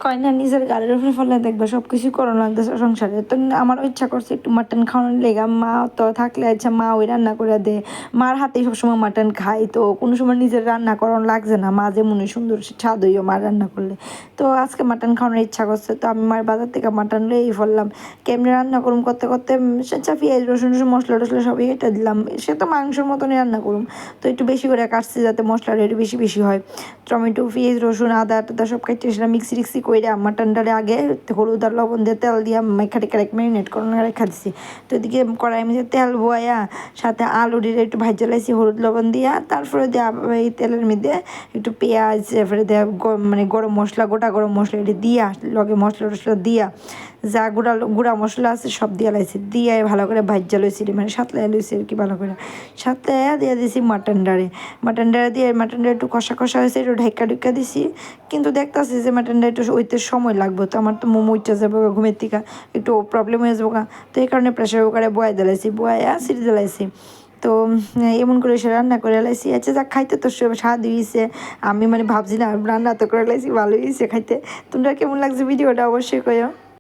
কয় না নিজের গাড়ির উপরে ফেলে দেখবে সব কিছু করোনা লাগতেছে সংসারে। তো আমারও ইচ্ছা করছে একটু মাটন খাওয়ানোর লেগা। মা তো থাকলে আচ্ছা মা ওই রান্না করে দে, মার হাতেই সবসময় মাটন খাই, তো কোনো সময় নিজের রান্না করানো লাগছে না, মা যেমন সুন্দর স্বাদ হইও মার রান্না করলে। তো আজকে মাটন খাওয়ানোর ইচ্ছা করছে, তো আমি মার বাজার থেকে মাটন লইই ফেললাম। কেমনি রান্না করুম করতে করতে আচ্ছা পেঁয়াজ রসুন রসুন মশলা টসলা সবই এটা দিলাম, সে তো মাংসের মতনই রান্না করুম, তো একটু বেশি করে কাটছি যাতে মশলাটা একটু বেশি বেশি হয়। টমেটো পেঁয়াজ রসুন আদা টাদা সব কেটে সেটা মিক্সি টিক্সি কইরা মাটনটারে আগে হলুদ আর লবণ দিয়ে তেল দিয়ে মেখা টেখা ম্যারিনেট করে রেখা দিছি। তো এদিকে কড়াই মধ্যে তেল বয়া সাথে আলু দিয়ে একটু ভাজা লাইছি হলুদ লবণ দিয়া, তারপরে দেওয়া এই তেলের মধ্যে একটু পেঁয়াজ, তারপরে দেওয়া মানে গরম মশলা, গোটা গরম মশলা এটি দিয়া লগে মশলা টশলা দিয়া যা গুঁড়া মশলা আছে সব দিয়া লাইছি, দিয়ে ভালো করে ভাজা লইছি, মানে সাতলাই লইছি আর কি ভালো করে। সাতলাইয়া দিয়ে দিছি মাটন ডারে দিয়ে মাটনটা একটু কষা কষা হয়েছে, একটু ঢাকা ঢুকা দিছি। কিন্তু দেখতেছি যে মাটনটা একটু ওইতে সময় লাগবে, তো আমার তো মোমো ইচ্ছা যাবো ঘুমের থেকে, একটু প্রবলেম হয়ে যাবো, তো এই কারণে প্রেশার কুকারে বয়া দিলাইছি, বয়া সিটি দিলাইছি। তো এমন করে সে রান্না করে লাইছি। আচ্ছা যা খাইতে তো স্বাদ হয়েছে, আমি মানে ভাবছি না রান্না তো করে লাইছি, ভালো হয়েছে খাইতে। তোমরা কেমন লাগছে ভিডিওটা অবশ্যই কইও।